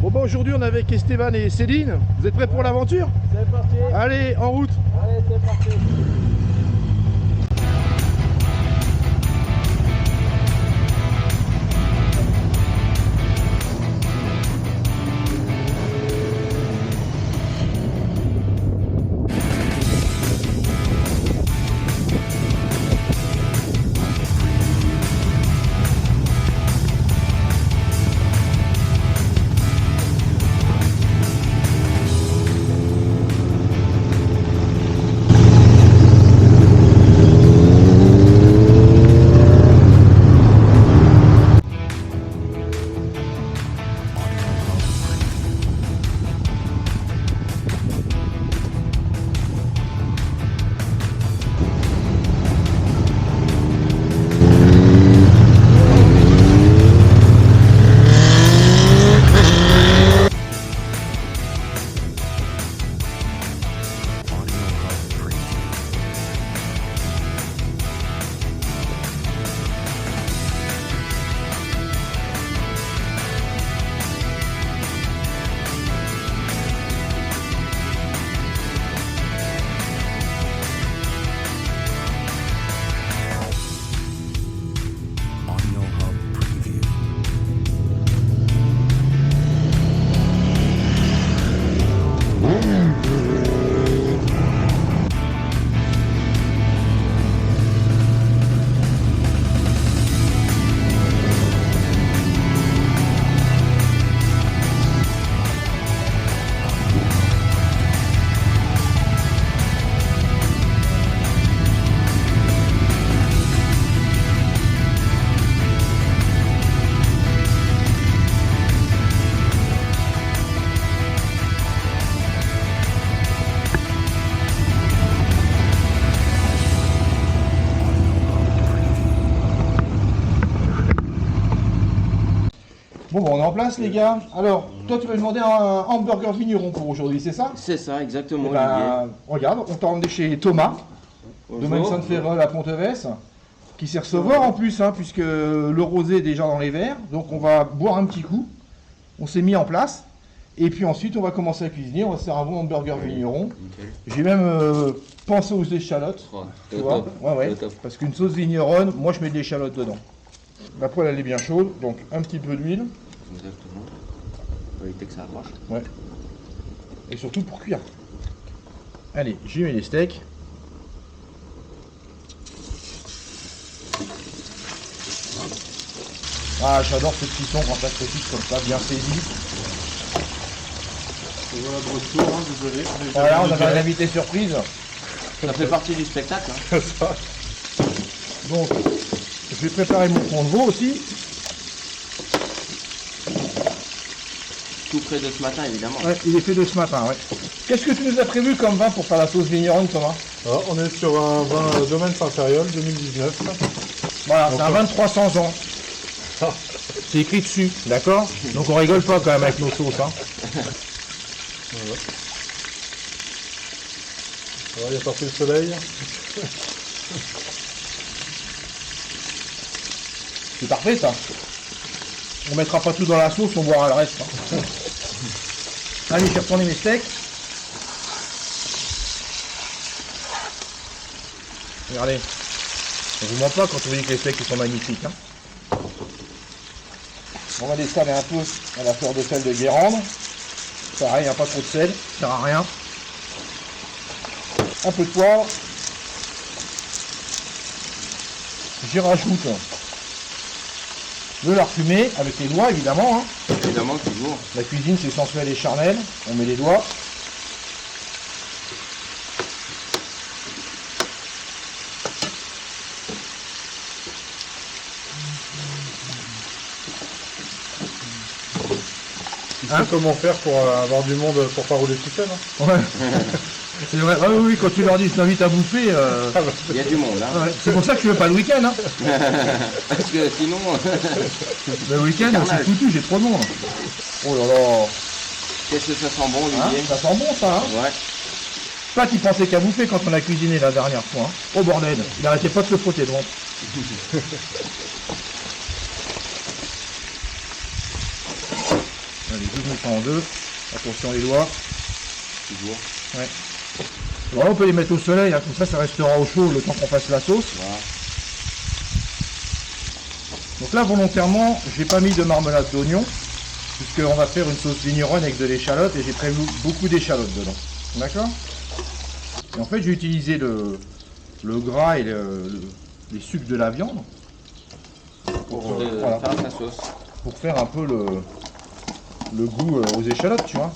Bon bah aujourd'hui on est avec Esteban et Céline. Vous êtes prêts pour l'aventure? C'est parti. Allez, en route. Allez, c'est parti. Bon bah on est en place les gars. Alors, toi tu vas demander un hamburger vigneron pour aujourd'hui, c'est ça? C'est ça, exactement, Eh ben, Olivier. regarde, on t'a emmené chez Thomas, domaine Bonjour. Sainte-Féréole à Pontevès, qui sait recevoir en plus, hein, puisque le rosé est déjà dans les verres. Donc on va boire un petit coup. On s'est mis en place. Et puis ensuite on va commencer à cuisiner, on va se faire un bon hamburger vigneron. Nickel. J'ai même pensé aux échalotes. Oh, Tu au vois, top, ouais. au top. Parce qu'une sauce vigneronne, moi je mets de l'échalote dedans. La poêle elle est bien chaude, donc un petit peu d'huile. Exactement. Faut éviter que ça accroche. Ouais. Et surtout pour cuire. Allez, j'y mets les steaks. Ah, j'adore ce petit son quand ça se réfléchit comme ça, bien saisi. Voilà de retour, hein, désolé. Voilà, on avait un invité surprise. Ça fait partie du spectacle. Hein. Donc, je vais préparer mon fond de veau aussi. Tout frais de ce matin, évidemment. Ouais, il est fait de ce matin, ouais. Qu'est-ce que tu nous as prévu comme vin pour faire la sauce vigneronne, Thomas? Alors, on est sur un vin domaine Sainte-Féréole 2019. Voilà, c'est un vin de 300 ans. Ah. C'est écrit dessus, d'accord? Donc on rigole pas quand même avec nos sauces, hein. Voilà. Alors, il y a parti le soleil. C'est parfait ça. On mettra pas tout dans la sauce, on boira le reste. Hein. Allez, j'ai retourné mes steaks. Regardez. On vous ment pas quand on dit que les steaks ils sont magnifiques. Hein. On va les saler un peu à la fleur de sel de Guérande. Pareil, hein, pas trop de sel, ça sert à rien. Un peu de poivre. J'y rajoute de la fumée avec les doigts évidemment. Hein. Évidemment, toujours. La cuisine c'est sensuel et charnel. On met les doigts. Tu sais comment faire pour avoir du monde pour pas rouler tout seul, hein. Ouais. C'est vrai. Ah oui, quand tu leur dis je t'invite à bouffer, Il y a du monde. Hein. ouais. C'est pour ça que je veux pas le week-end. Hein. Parce que sinon, Le week-end c'est Carnage. foutu, j'ai trop de monde. Oh là là. qu'est-ce que ça sent bon, Hein, Olivier? ça sent bon ça. Hein. Ouais. Pas qu'il pensait qu'à bouffer quand on a cuisiné la dernière fois. Hein. Oh bordel, il arrêtait pas de se frotter devant. Allez, double ça en deux. Attention les doigts. Toujours. Ouais. Voilà, on peut les mettre au soleil, hein, comme ça restera au chaud le temps qu'on fasse la sauce. Voilà. Donc là, volontairement, j'ai pas mis de marmelade d'oignon, puisqu'on va faire une sauce vigneronne avec de l'échalote et j'ai prévu beaucoup d'échalotes dedans. D'accord? Et en fait, j'ai utilisé le gras et les sucres de la viande Pour voilà, faire sa sauce. pour faire un peu le goût aux échalotes, tu vois.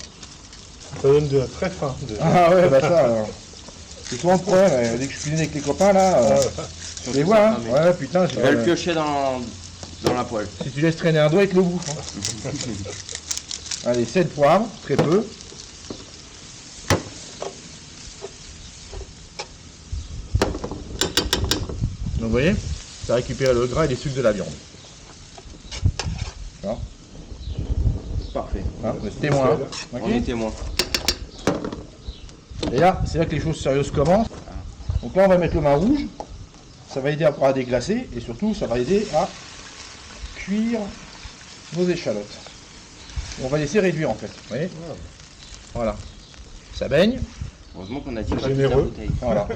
Ça donne de très fin. Ah ouais, bah ça, c'est souvent le problème. Dès que je cuisine avec les copains, là, je les vois, hein. Ouais, putain, Je vais le piocher dans la poêle. si tu laisses traîner un doigt, avec le bouffe. Hein. Allez, 7 poivres, très peu. Donc vous voyez, ça récupère le gras et les sucres de la viande. Hein, Parfait. c'est témoin. Hein. Ok. On est témoin. Et là, c'est là que les choses sérieuses commencent. Donc là, on va mettre le vin rouge. Ça va aider à déglacer et surtout, ça va aider à cuire nos échalotes. On va laisser réduire en fait. Vous voyez? Voilà. Ça baigne. Heureusement qu'on a dit pas Généreux. toute la bouteille. Voilà.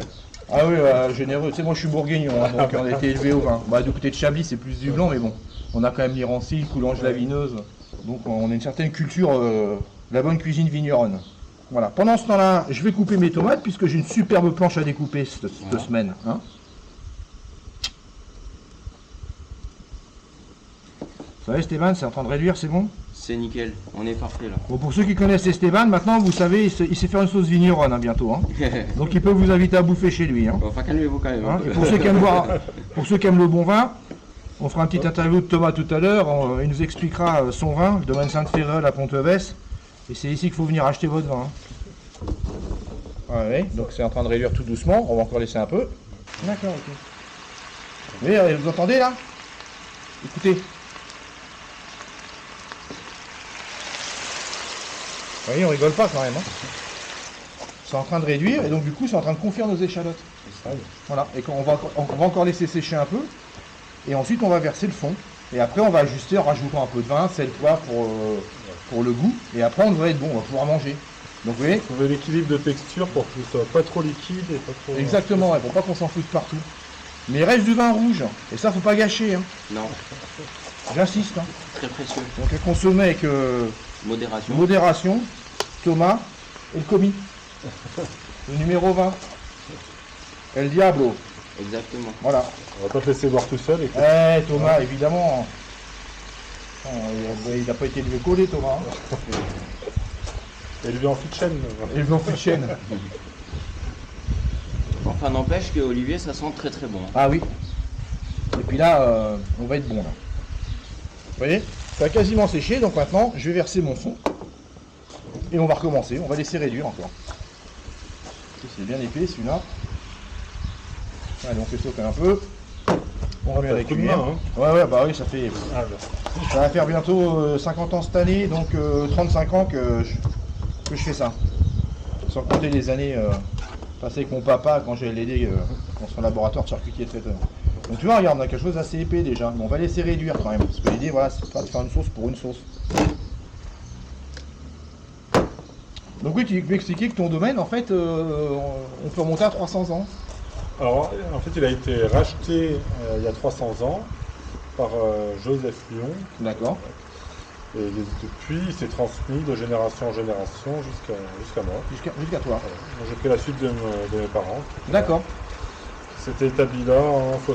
Ah oui, généreux. Tu sais, moi je suis bourguignon, hein, donc on a été élevé au vin. Bah, du côté de Chablis, c'est plus du blanc, mais bon. On a quand même l'Irancy, le Coulanges, la Vineuse. Donc on a une certaine culture, la bonne cuisine vigneronne. Voilà. Pendant ce temps-là, je vais couper mes tomates puisque j'ai une superbe planche à découper cette semaine. Hein. Vous savez, Stéphane, c'est en train de réduire, c'est bon? C'est nickel. On est parfait là. Bon, pour ceux qui connaissent Esteban, maintenant vous savez, il sait faire une sauce vigneronne hein, bientôt. Hein. Donc il peut vous inviter à bouffer chez lui. Hein. Enfin, calmez-vous quand même. Hein. Et pour ceux qui aiment pour ceux qui aiment le bon vin, on fera un petit interview de Thomas tout à l'heure. Il nous expliquera son vin, le domaine Sainte-Féréole à Ponteves. Et c'est ici qu'il faut venir acheter votre vin. Hein. Ouais, donc c'est en train de réduire tout doucement. On va encore laisser un peu. D'accord, ok. Vous voyez, vous entendez là? Écoutez. Vous voyez, on rigole pas quand même. Hein. C'est en train de réduire et donc du coup c'est en train de confire nos échalotes. Voilà, et on va encore laisser sécher un peu. Et ensuite on va verser le fond. Et après on va ajuster en rajoutant un peu de vin, sel, poivre pour le goût. Et après on devrait être bon, on va pouvoir manger. Donc vous voyez? Trouver l'équilibre de texture pour que ce soit pas trop liquide et pas trop... Exactement, ouais, pour pas qu'on s'en foute partout. Mais il reste du vin rouge. Et ça faut pas gâcher. Hein. Non, J'insiste. Hein. très précieux. Donc à consommer avec Modération. modération. Thomas et le commis. Le numéro 20. El Diablo. Exactement. Voilà. On va pas te laisser boire tout seul. Eh Thomas, évidemment. Oh, il n'a pas été élevé collé Thomas. Hein. Élevé en fût de chêne. Élevé en fût de chêne. Enfin, n'empêche que Olivier, ça sent très très bon. Ah oui. Et puis là, on va être bon là. Vous voyez? Ça a quasiment séché, donc maintenant je vais verser mon fond. Et on va recommencer, on va laisser réduire encore. C'est bien épais celui-là. Allez, on fait sauter un peu. On remet avec une main. hein. Ouais, bah oui, ça fait. Ah, bah. Ça va faire bientôt 50 ans cette année, donc 35 ans que je fais ça. Sans compter les années passées avec mon papa quand j'ai l'aidé dans son laboratoire de charcutier traiteur. Donc tu vois, regarde, on a quelque chose d'assez épais déjà, mais on va laisser réduire quand même. Parce que l'idée, voilà, c'est pas de faire une sauce pour une sauce. Donc oui, tu peux expliquer que ton domaine, en fait, on peut remonter à 300 ans. Alors, en fait, il a été racheté il y a 300 ans par Joseph Lyon. D'accord. Et depuis, il s'est transmis de génération en génération jusqu'à moi. Jusqu'à toi. Voilà. Moi, j'ai pris la suite de mes parents. D'accord. C'était établi là en 78-79.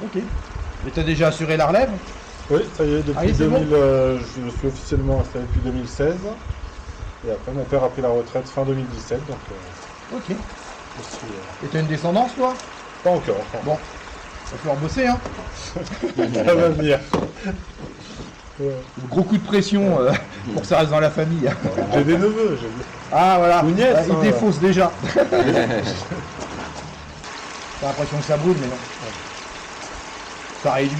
Ok. Et tu as déjà assuré la relève? Oui, ça y est, depuis Ah oui, c'est 2000, je suis officiellement installé depuis 2016. Et après, mon père a pris la retraite fin 2017. Donc, Ok. je suis, Et tu as une descendance, toi? pas encore. Bon. Va falloir bosser, hein. Ça va venir. Ouais. Gros coup de pression pour que ça reste dans la famille. J'ai des neveux. Ah voilà, Ou nièce, il hein. défausse déjà. T'as l'impression que ça brûle, mais non. Ça réduit.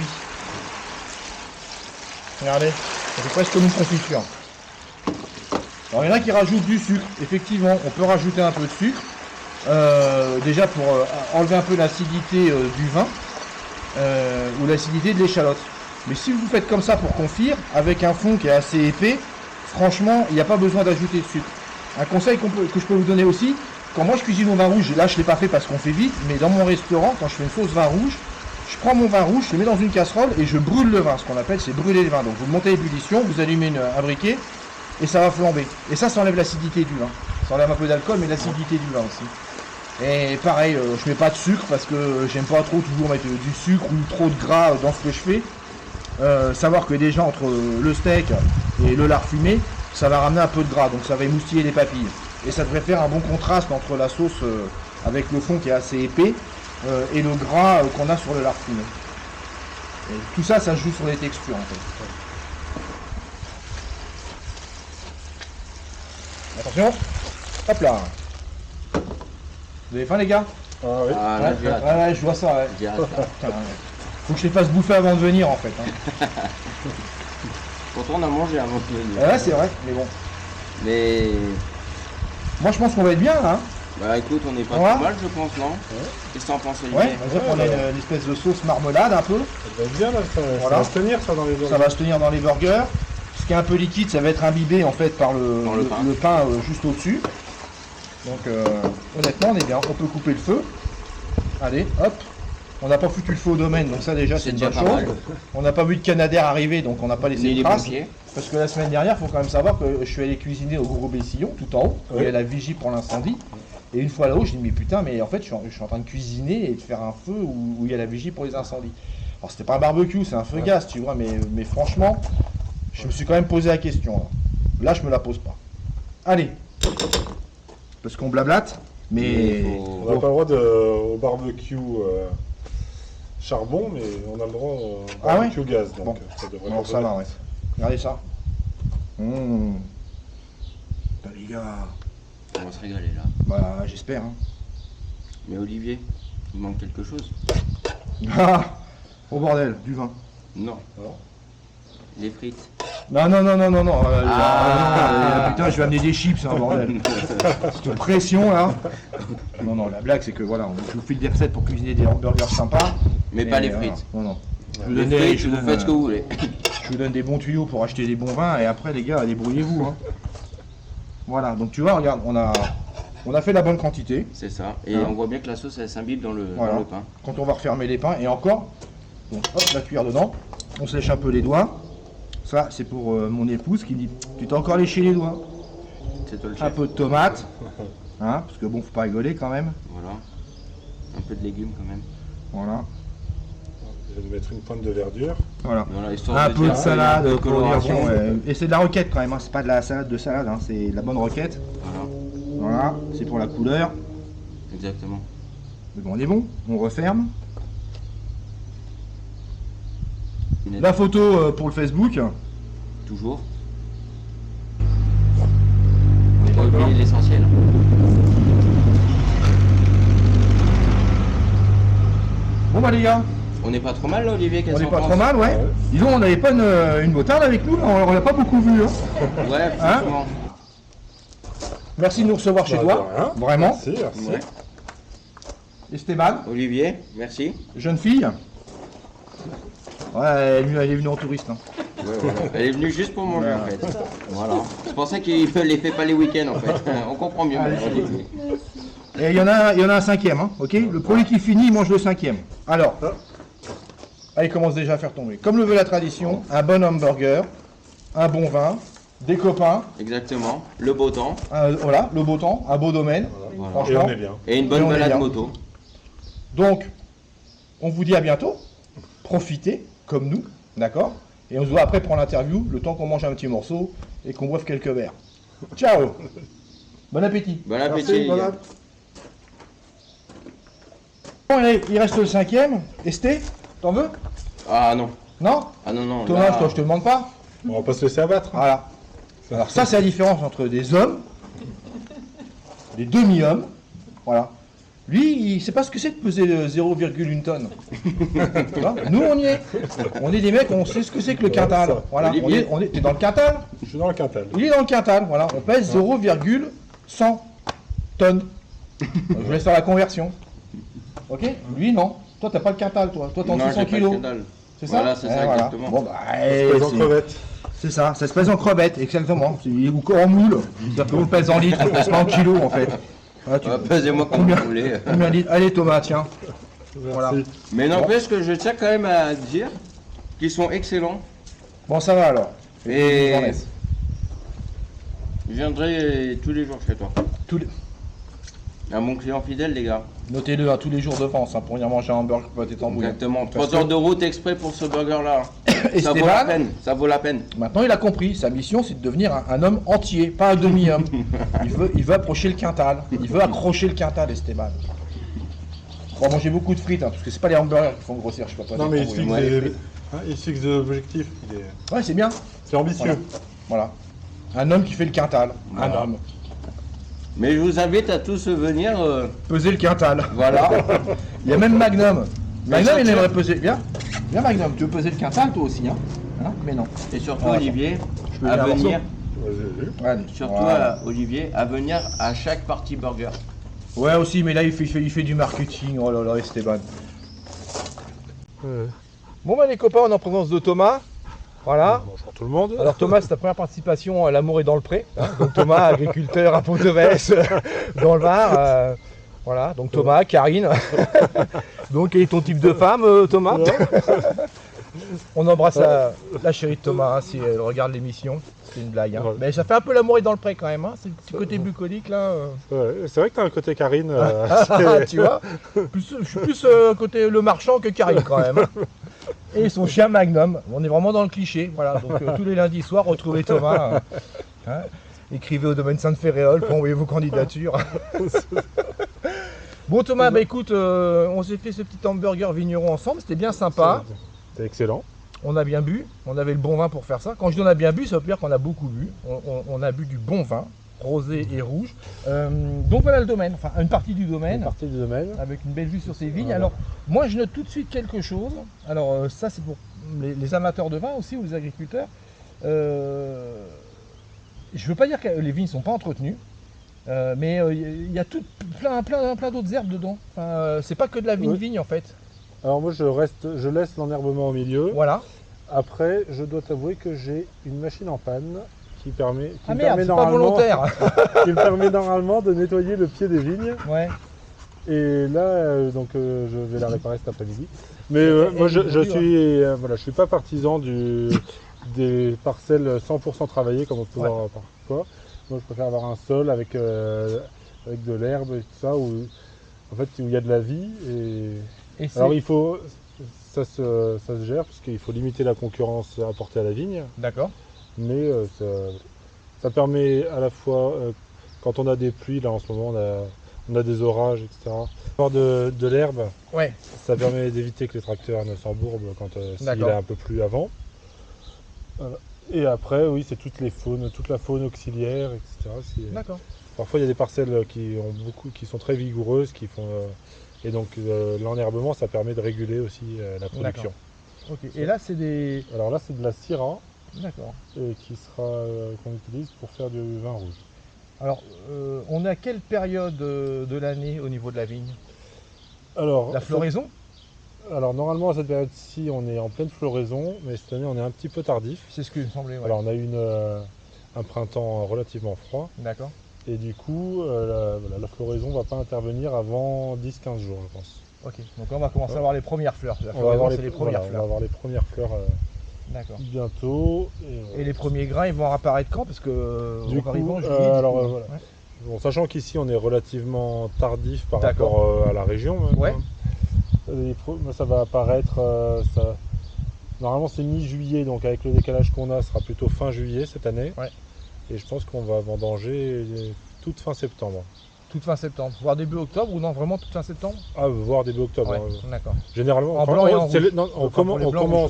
Regardez, c'est presque comme une confiture. Alors il y en a qui rajoutent du sucre. Effectivement, on peut rajouter un peu de sucre. Déjà pour enlever un peu l'acidité du vin ou l'acidité de l'échalote. Mais si vous faites comme ça pour confire, avec un fond qui est assez épais, franchement, il n'y a pas besoin d'ajouter de sucre. Un conseil que je peux vous donner aussi, quand moi je cuisine au vin rouge, là je ne l'ai pas fait parce qu'on fait vite, mais dans mon restaurant, quand je fais une sauce vin rouge, je prends mon vin rouge, je le mets dans une casserole et je brûle le vin. Ce qu'on appelle, c'est brûler le vin. Donc vous montez l'ébullition, vous allumez un briquet et ça va flamber. Et ça enlève l'acidité du vin. Ça enlève un peu d'alcool, mais l'acidité du vin aussi. Et pareil, je mets pas de sucre parce que j'aime pas trop toujours mettre du sucre ou trop de gras dans ce que je fais. Savoir que déjà entre le steak et le lard fumé, ça va ramener un peu de gras, donc ça va émoustiller les papilles. Et ça devrait faire un bon contraste entre la sauce avec le fond qui est assez épais et le gras qu'on a sur le lard fumé. Et tout ça, ça joue sur les textures en fait. Attention, hop là. Vous avez faim les gars? Ah oui. Ah, là, j'ai hâte. Ouais, je vois ça. Ouais. J'ai hâte. Putain, ouais. Faut que je les fasse bouffer avant de venir en fait. Hein. Pourtant, on a mangé avant de venir. Ouais, c'est vrai, mais bon. Mais, Moi je pense qu'on va être bien là. Hein. bah écoute, on est pas Ouais. trop mal, je pense, non? Qu'est-ce que t'en penses, Olivier? Ouais, on va dire qu'on a une espèce de sauce marmelade un peu. Ça va être bien là, ça Voilà. va se tenir ça dans les Ça va se tenir dans les burgers. Ce qui est un peu liquide, ça va être imbibé en fait par le pain juste au-dessus. Donc honnêtement, on est bien. On peut couper le feu. Allez, hop. On n'a pas foutu le feu au domaine, donc ça déjà c'est une bonne déjà chose. pas mal. On n'a pas vu de Canadair arriver, donc on n'a pas laissé Ni de les traces. pompiers. Parce que la semaine dernière, il faut quand même savoir que je suis allé cuisiner au Gros Bessillon, tout en haut, où il y a la vigie pour l'incendie. Et une fois là-haut, je dis mais putain, mais en fait je suis en train de cuisiner et de faire un feu où il y a la vigie pour les incendies. Alors c'était pas un barbecue, c'est un feu gaz, tu vois, mais franchement, je me suis quand même posé la question. Là, je me la pose pas. Allez, parce qu'on blablate, mais faut- On n'a pas le droit au barbecue charbon, mais on a le droit au Ah ouais barbecue gaz. Donc Bon. ça devrait non, pas ça va, poser. ouais. Regardez ça. Putain, les gars, On va se régaler là. bah j'espère. Hein. Mais Olivier, il manque quelque chose. Ah, au bordel, du vin. Non. Non. Les frites. Non, non, non, non, non, non. Ah. Putain, je vais amener des chips, hein, bordel. Cette pression là. Non, non, la blague c'est que voilà, je vous file des recettes pour cuisiner des hamburgers sympas. Mais Et, pas les frites. Non, non. Je vous Les donne des- frites, je vous vous donne, faites ce que vous voulez. je vous donne des bons tuyaux pour acheter des bons vins et après les gars, débrouillez-vous. Hein. Voilà, donc tu vois, regarde, on a fait la bonne quantité. C'est ça. Et Hein. on voit bien que la sauce, elle s'imbibe dans Voilà. dans le pain. Quand on va refermer les pains, et encore, donc hop, la cuillère dedans, on se lèche un peu les doigts. Ça, c'est pour mon épouse qui dit, tu t'es encore léché les doigts. C'est toi le Un chef. peu de tomate, hein, parce que bon, faut pas rigoler quand même. Voilà. Un peu de légumes quand même. Voilà, Je vais nous mettre une pointe de verdure. voilà. Voilà, histoire Un peu de dire, salade un peu de pour dire coloration. bon, et c'est de la roquette quand même, hein, c'est pas de la salade de salade, hein, c'est de la bonne roquette. Voilà. Voilà, c'est pour la couleur. Exactement. Mais bon, on est bon, on referme. Une La photo pour le Facebook. Toujours. On n'est pas oublié l'essentiel. Bon bah les gars, On n'est pas trop mal là, Olivier, qu'est-ce on qu'on est pas pense? trop mal, ouais. Ouais. Disons, on n'avait pas une motarde avec nous, là, on l'a pas beaucoup vu. Hein. Ouais, Hein franchement. Merci de nous recevoir chez Bah, toi, de rien. vraiment. Merci, merci. Ouais. Esteban, Olivier, merci. jeune fille. Ouais, elle est venue en touriste. Hein. Ouais, voilà. Elle est venue juste pour manger Ouais. en fait. Voilà. C'est pour ça qu'il ne les fait pas les week-ends en fait. On comprend mieux. Allez, maintenant, Olivier. Et il y en a un cinquième, hein, ok. Le premier qui finit, il mange le cinquième. Alors, il commence déjà à faire tomber. Comme le veut la tradition, un bon hamburger, un bon vin, des copains, Exactement. Le beau temps. voilà, le beau temps, un beau domaine, Voilà. Et franchement. on est bien. Et une Et bonne on est balade bien. moto. Donc, on vous dit à bientôt. Profitez, comme nous, d'accord. Et on se voit après pour l'interview, le temps qu'on mange un petit morceau et qu'on boive quelques verres. Ciao. Bon appétit. Bon Merci, appétit. les bon gars. app. Bon, allez, il reste le cinquième. Esté, t'en veux? Ah non. Non? Ah non, non. Thomas, là- toi, je te demande pas. On va pas se laisser abattre. Voilà. Alors ça, c'est la différence entre des hommes, des demi-hommes. Voilà. Lui, il sait pas ce que c'est de peser 0,1 tonne. Tu vois, nous, on y est. On est des mecs, on sait ce que c'est que le quintal. ça. Voilà. Olivier. T'es dans le quintal? Je suis dans le quintal. Il est dans le quintal. Voilà. On pèse 0,100 tonnes. Je vous laisse faire la conversion. Ok? Lui, non. Toi, t'as pas le quintal, toi. Toi, t'es en Non, 600 j'ai pas le kilos. que dalle. C'est ça? Voilà, c'est ça, voilà. exactement. Bon, bah, Pèse en crevette. c'est ça, ça se pèse en crevettes, exactement. Ou en moule. C'est-à-dire qu'on le pèse en litres, on le pèse pas en kilos en fait. Voilà, Pesez-moi comme Combien vous voulez. combien de litres? Allez Thomas, tiens. Voilà. Merci. Mais n'empêche que je tiens quand même à dire qu'ils sont excellents. Bon, ça va alors. Et Je vous en laisse. je viendrai tous les jours chez toi. Tous les- Un bon client fidèle, les gars. Notez-le à tous les jours de France pour venir manger un hamburger pâté tambouille. Exactement. Parce 3 heures de route exprès pour ce burger-là. Et Ça vaut la Stéphane, peine. Ça vaut la peine. maintenant il a compris, sa mission c'est de devenir un homme entier, pas un demi-homme. il veut approcher le quintal, il veut accrocher le quintal, Esteban. On va manger beaucoup de frites, parce que c'est pas les hamburgers qui font grossir, je sais pas. Non, mais il se tambouilles. fixe Ouais, des, il se fixe des objectifs. Ouais, c'est bien. C'est ambitieux. Voilà. Un homme qui fait le quintal. Voilà. Un homme. Mais je vous invite à tous venir. Peser le quintal. Voilà. Il y a même Magnum. Magnum, il surtout- aimerait peser. Viens. Viens, Magnum. Tu veux peser le quintal, toi aussi, hein? Mais non. Et surtout, Ouais, Olivier, peux à bien avoir venir. Ouais, j'ai vu. Allez. Surtout, Voilà. Olivier, à venir à chaque partie burger. Ouais, aussi, mais là, il fait du marketing. Oh là là, Esteban. Bon, bah, les copains, on est en présence de Thomas. Voilà. Bonjour tout le monde. Alors, Thomas, c'est ta première participation à L'amour est dans le pré. Hein. Donc, Thomas, agriculteur à Pont-de-Vesse, dans le Var. Voilà. Donc, Thomas, Karine. Donc, quel est ton type de femme, Thomas? On embrasse la chérie de Thomas hein, si elle regarde l'émission. C'est une blague. Hein. Ouais. Mais ça fait un peu L'amour est dans le pré quand même. Hein. C'est le petit côté bucolique là. Ouais, c'est vrai que t'as un côté Karine. Tu vois, je suis plus côté le marchand que Karine quand même. Et son chien Magnum. On est vraiment dans le cliché. Voilà. Donc tous les lundis soirs, retrouvez Thomas. Hein. Écrivez au domaine Sainte-Féréole pour envoyer vos candidatures. Bon Thomas, bah écoute, on s'est fait ce petit hamburger vigneron ensemble. C'était bien sympa. C'est excellent. On a bien bu. On avait le bon vin pour faire ça. Quand je dis on a bien bu, ça veut dire qu'on a beaucoup bu. On a bu du bon vin, rosé et rouge. Donc voilà le domaine. Enfin, une partie du Une domaine. partie du domaine. Avec une belle vue sur ces vignes. Voilà. Alors, moi, je note tout de suite quelque chose. Alors, ça, c'est pour les amateurs de vin aussi, ou les agriculteurs. Je veux pas dire que les vignes ne sont pas entretenues, mais il y a plein d'autres herbes dedans. Enfin, c'est pas que de la vigne-vigne, en fait. Alors moi je laisse l'enherbement au milieu. Voilà. Après, je dois t'avouer que j'ai une machine en panne qui me permet Ah merde, c'est pas volontaire. qui me permet normalement de nettoyer le pied des vignes. Ouais. Et là, je vais la réparer cet après-midi. Mais Et moi, je aujourd'hui, suis pas partisan des parcelles 100% travaillées comme on peut voir parfois. Moi, je préfère avoir un sol avec de l'herbe et tout ça, où il y a de la vie. Et Alors, ça se gère parce qu'il faut limiter la concurrence apportée à la vigne. D'accord. Mais ça permet à la fois, quand on a des pluies, là en ce moment, on a des orages, etc. Avoir de l'herbe, Ouais. ça permet d'éviter que les tracteurs ne s'embourbent quand s'il D'accord. a un peu plu avant. Voilà. Et après, oui, c'est toute la faune auxiliaire, etc. D'accord. Parfois, il y a des parcelles qui sont très vigoureuses, et donc l'enherbement, ça permet de réguler aussi la production. Ok. Et là, c'est des. Alors là, c'est de la syrah D'accord. qu'on utilise pour faire du vin rouge. Alors, on est à quelle période de l'année au niveau de la vigne? Alors, La floraison? Alors normalement à cette période-ci on est en pleine floraison, mais cette année on est un petit peu tardif. C'est ce que il me semblait. Ouais. Alors on a eu un printemps relativement froid, D'accord. et du coup la floraison ne va pas intervenir avant 10-15 jours je pense. Ok. Donc là, on va commencer à avoir les premières fleurs. La On va floraison, avoir c'est les premières on va fleurs. avoir les premières fleurs D'accord. bientôt. Et les premiers grains, ils vont apparaître quand? Parce que Du on va arriver en coup, juillet, du alors, coup, hein. voilà. Ouais. Bon, sachant qu'ici on est relativement tardif par D'accord. rapport à la région. Même, Ouais. Ça va apparaître. Normalement c'est mi-juillet, donc avec le décalage qu'on a, ce sera plutôt fin juillet cette année. Ouais. Et je pense qu'on va vendanger toute fin septembre. Toute fin septembre, voire début octobre, ou non, vraiment toute fin septembre? Ah, voire début octobre. Ouais, Hein. d'accord. Généralement, En blanc et en rouge. on, Enfin, pour les blancs,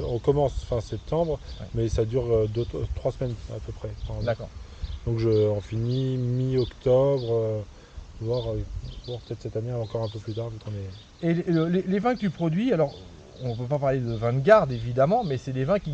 on commence fin septembre, Ouais. mais ça dure 3 semaines à peu près. D'accord. Donc on finit mi-octobre, voire peut-être cette année encore un peu plus tard. Vu qu'on est... Et les vins que tu produis, alors on ne peut pas parler de vins de garde évidemment, mais c'est des vins qui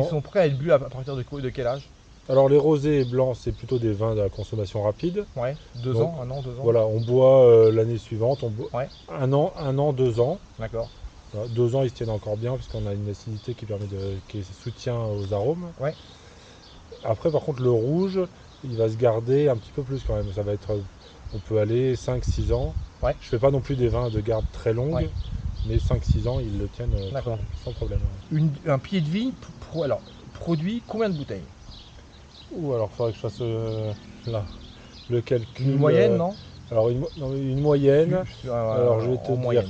sont prêts à être bu à partir de quel âge? Alors les rosés et blancs, c'est plutôt des vins de la consommation rapide. Ouais, 2 Donc, ans, 1 an, 2 ans. Voilà, on boit l'année suivante, on boit Ouais. 1 an, 2 ans. D'accord. Voilà, 2 ans, ils se tiennent encore bien, puisqu'on a une acidité qui soutient aux arômes. Ouais. Après, par contre, le rouge, il va se garder un petit peu plus quand même. Ça va être, on peut aller 5-6 ans. Ouais. Je fais pas non plus des vins de garde très longues, Ouais. mais 5-6 ans, ils le tiennent D'accord. sans problème. Un pied de vigne alors, produit combien de bouteilles? Ou alors, il faudrait que je fasse là, le calcul. Une moyenne, non? Alors, une moyenne. Alors, je vais te en dire. moyenne.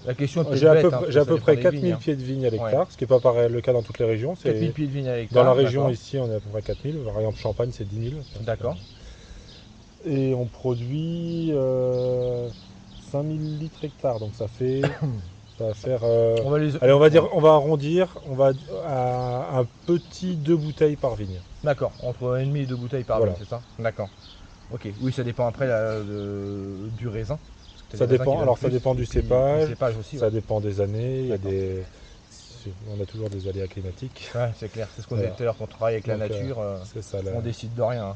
La question est J'ai à peut-être peu, bête, j'ai à peu près vignes, 4000 hein. pieds de vigne à l'hectare, ce qui n'est pas pareil, le cas dans toutes les régions. 4000 pieds de vigne à l'hectare. Dans la région d'accord. ici, on est à peu près 4000. Par exemple, Champagne, c'est 10 000. D'accord. Et on produit 5000 litres hectare, donc ça va faire. Allez, on va dire, on va arrondir, on va à un petit 2 bouteilles par vigne. D'accord, entre 1,5 et 2 bouteilles par vigne, c'est ça? D'accord. Ok, oui, ça dépend après du raisin. Ça dépend, alors ça dépend du cépage, aussi, ça dépend des années, on a toujours des aléas climatiques. Ouais, c'est clair, c'est ce qu'on disait tout à l'heure, quand on travaille avec la nature, on décide de rien. Hein.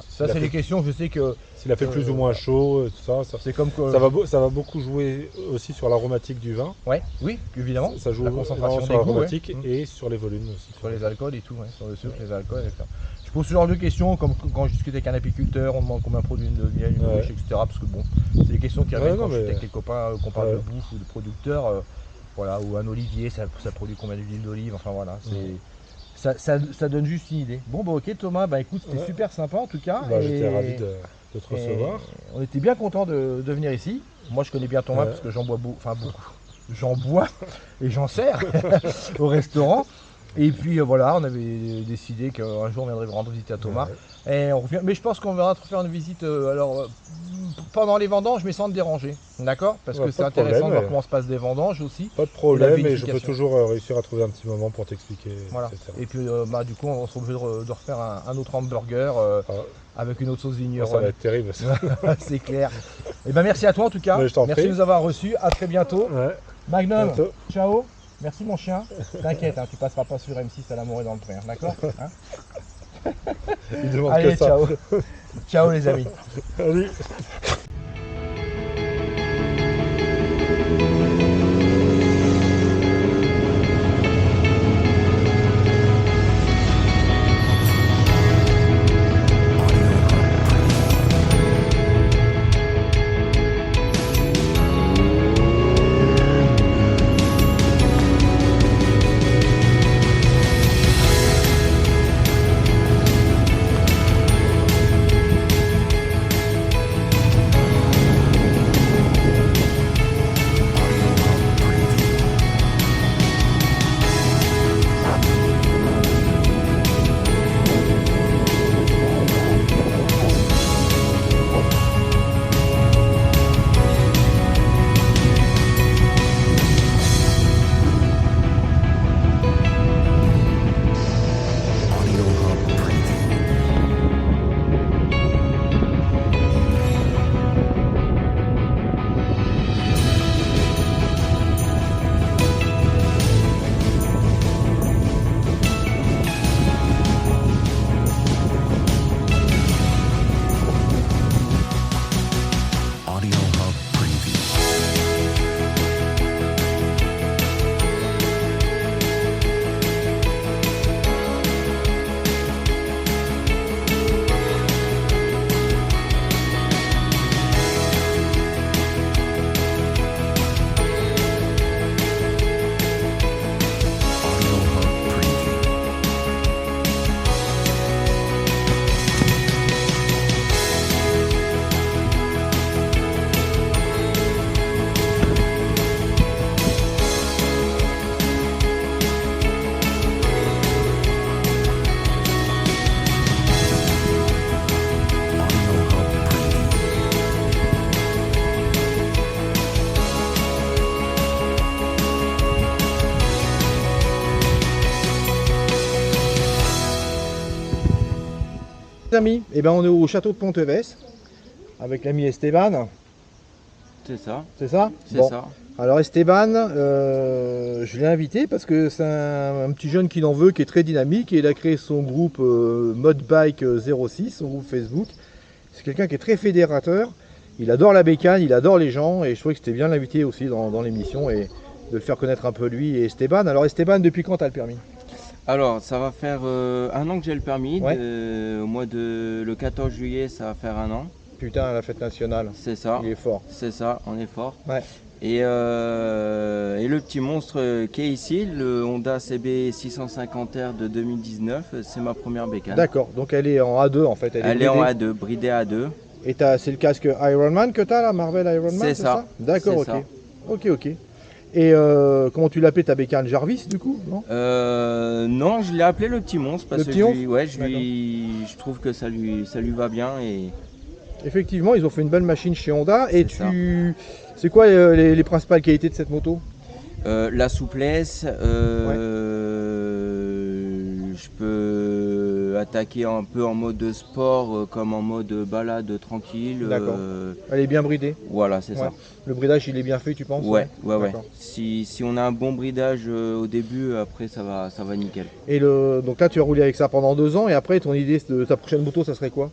Ça, c'est les questions, je sais que... S'il a fait plus ou moins chaud, tout ça, c'est comme que... ça va beaucoup jouer aussi sur l'aromatique du vin. Ouais, oui, évidemment. Ça joue la concentration sur l'aromatique et sur les volumes aussi. Sur les alcools et tout, sur le sucre, les alcools, etc. Je pose ce genre de questions, comme quand je discute avec un apiculteur, on demande combien produit une miel, une ruche, etc. Parce que bon, c'est des questions qui reviennent quand je suis avec les copains, qu'on parle de bouffe ou de producteurs. Voilà, ou un olivier, ça produit combien d'huile d'olive, enfin voilà, ça donne juste une idée. Bon, bah ok Thomas, bah écoute, c'était super sympa en tout cas. J'étais ravi de te recevoir. On était bien content de venir ici. Moi je connais bien ton vin parce que j'en bois beaucoup. J'en bois et j'en sers au restaurant. Et puis voilà, on avait décidé qu'un jour on viendrait rendre visite à Thomas. Et on revient, mais je pense qu'on va faire une visite pendant les vendanges, mais sans te déranger. D'accord? Parce que c'est intéressant de voir comment se passent des vendanges aussi. Pas de problème, et je peux toujours réussir à trouver un petit moment pour t'expliquer. Voilà. Etc. Et puis du coup, on sera obligé de refaire un autre hamburger avec une autre sauce vigneronne. Ça va être terrible. C'est clair. Et ben merci à toi en tout cas. Merci de nous avoir reçus. À très bientôt. Magnum, ciao. Merci mon chien. T'inquiète, tu passeras pas sur M6 à la mort et dans le train, d'accord? Il demande Allez, que ça. ciao. Ciao les amis. Allez. Amis, on est au château de Pontevès avec l'ami Esteban. C'est ça. C'est ça? C'est ça. Alors Esteban, je l'ai invité parce que c'est un petit jeune qui n'en veut, qui est très dynamique, et il a créé son groupe Modbike 06, son groupe Facebook. C'est quelqu'un qui est très fédérateur, Il adore la bécane, il adore les gens et je trouvais que c'était bien de l'inviter aussi dans l'émission et de le faire connaître un peu lui et Esteban. Alors Esteban, depuis quand tu as le permis? Alors, ça va faire 1 an que j'ai le permis. Ouais. Le 14 juillet, ça va faire 1 an. Putain, la fête nationale, C'est ça. il est fort. C'est ça, on est fort. Ouais. Et le petit monstre qui est ici, le Honda CB 650R de 2019, c'est ma première bécane. D'accord, donc elle est en A2 en fait. Elle est en bridée. A2, bridée A2. Et c'est le casque Ironman que tu as là, Marvel Ironman? C'est ça. D'accord, C'est ok. ça. Ok. Et comment tu l'appelles ta bécane? Jarvis du coup, non? Non, je l'ai appelé le petit monstre parce Le que petit monstre je trouve que ça lui va bien et Effectivement, ils ont fait une belle machine chez Honda. Et C'est ça. c'est quoi les principales qualités de cette moto? la souplesse, je peux attaquer un peu en mode sport comme en mode balade tranquille. D'accord. Elle est bien bridée. Voilà, c'est Ouais. ça. Le bridage, il est bien fait, tu penses? Ouais. D'accord. Si on a un bon bridage au début, après ça va nickel. Et donc là, tu as roulé avec ça pendant 2 ans. Et après, ton idée de ta prochaine moto, ça serait quoi?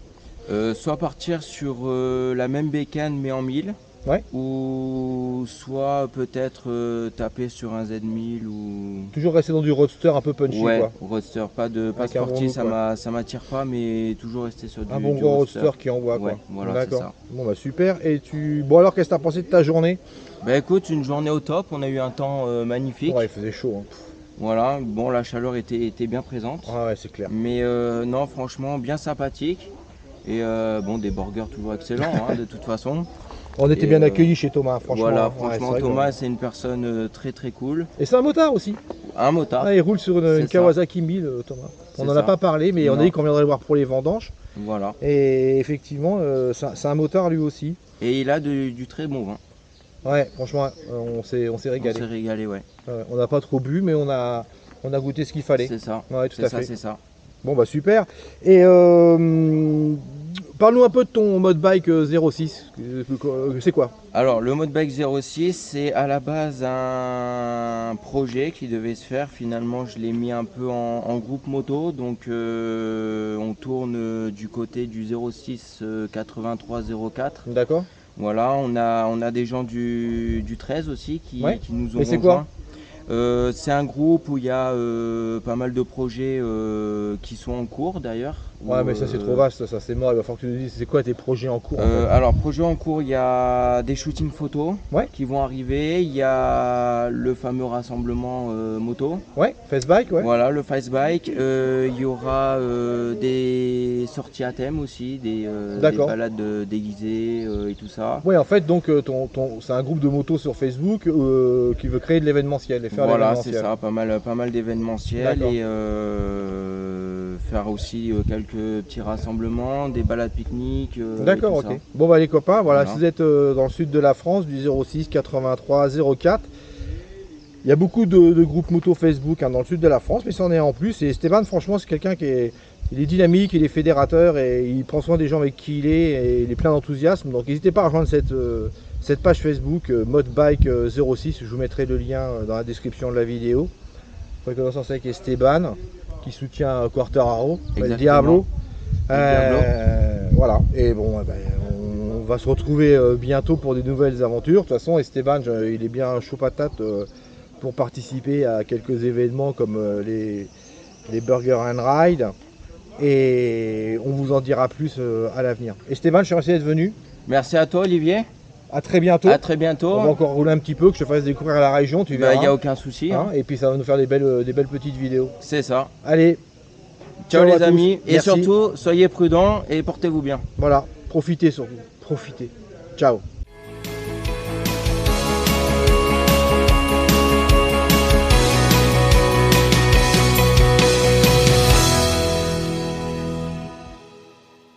Soit partir sur la même bécane mais en 1000. Ouais. Ou soit peut-être taper sur un Z1000 ou. Toujours rester dans du roadster un peu punchy, Ouais, quoi. roadster, pas Avec un bon sportif, look, ça m'attire pas, mais toujours rester sur Un du bon gros roadster qui envoie, quoi. Ouais, voilà, c'est D'accord. ça. Bon, bah super. Et bon, alors, qu'est-ce que tu as pensé de ta journée? Bah écoute, une journée au top, on a eu un temps magnifique. Ouais, il faisait chaud, hein. Voilà, bon, la chaleur était bien présente. Ah ouais, c'est clair. Mais non, franchement, bien sympathique. Et bon, des burgers toujours excellents, hein, de toute façon. On était Et, bien accueillis chez Thomas, franchement. Voilà, Ouais, franchement, c'est vrai Thomas, c'est une personne très très cool. Et c'est un motard aussi. Un motard, Ah, il roule sur une C'est ça. Kawasaki 1000, Thomas. On C'est n'en a ça. pas parlé, mais on a Non. dit qu'on viendrait le voir pour les vendanges. voilà. Et effectivement, c'est un motard lui aussi. Et il a du très bon vin. Ouais, franchement, on s'est On régalé. s'est régalé, ouais. Ouais, on n'a pas trop bu, mais on a goûté ce qu'il fallait. C'est ça. Ouais, tout C'est à ça, fait. c'est ça. Bon, bah super. Et parle-nous un peu de ton mode bike 06. C'est quoi? Alors, le mode bike 06, c'est à la base un projet qui devait se faire. Finalement, je l'ai mis un peu en groupe moto. Donc, on tourne du côté du 06 83 04. D'accord. Voilà, on a des gens du 13 aussi qui nous ont Mais c'est quoi? rejoints. C'est un groupe où il y a pas mal de projets qui sont en cours d'ailleurs. Ouais, mais ça c'est trop vaste, ça c'est mort. Il va falloir que tu nous dises c'est quoi tes projets en cours en fait. Alors, projet en cours, il y a des shootings photos Ouais. qui vont arriver. Il y a le fameux rassemblement moto. Ouais, Face Bike, ouais. Voilà, le Face Bike. Il y aura des sorties à thème aussi, des D'accord. balades déguisées et tout ça. Ouais, en fait, donc c'est un groupe de motos sur Facebook qui veut créer de l'événementiel et faire Voilà, c'est l'événementiel. ça, pas mal d'événementiels D'accord. et faire aussi quelques petits rassemblements, des balades pique-niques. D'accord, et tout ok. ça. Bon bah les copains, voilà, Voilà. si vous êtes dans le sud de la France, du 06 83 04, il y a beaucoup de groupes moto Facebook dans le sud de la France, mais c'en est en plus. Et Stéphane, franchement, c'est quelqu'un il est dynamique, il est fédérateur et il prend soin des gens avec qui il est et il est plein d'enthousiasme. Donc n'hésitez pas à rejoindre cette page Facebook Modebike 06, je vous mettrai le lien dans la description de la vidéo. Préconisance avec Esteban qui soutient Quartararo, le Exactement. Diablo. Diablo. Voilà, et bon, on va se retrouver bientôt pour des nouvelles aventures. De toute façon, Esteban, il est bien chaud patate pour participer à quelques événements comme les Burger and Ride. Et on vous en dira plus à l'avenir. Esteban, je suis remercié d'être venu. Merci à toi, Olivier. À très bientôt. À très bientôt. On va encore rouler un petit peu, que je te fasse découvrir la région, tu verras. Il n'y a aucun souci. Hein, et puis ça va nous faire des belles petites vidéos. C'est ça. Allez, Ciao, à les tous. amis. Et Merci. surtout, soyez prudents et portez-vous bien. Voilà, profitez surtout. Profitez. Ciao.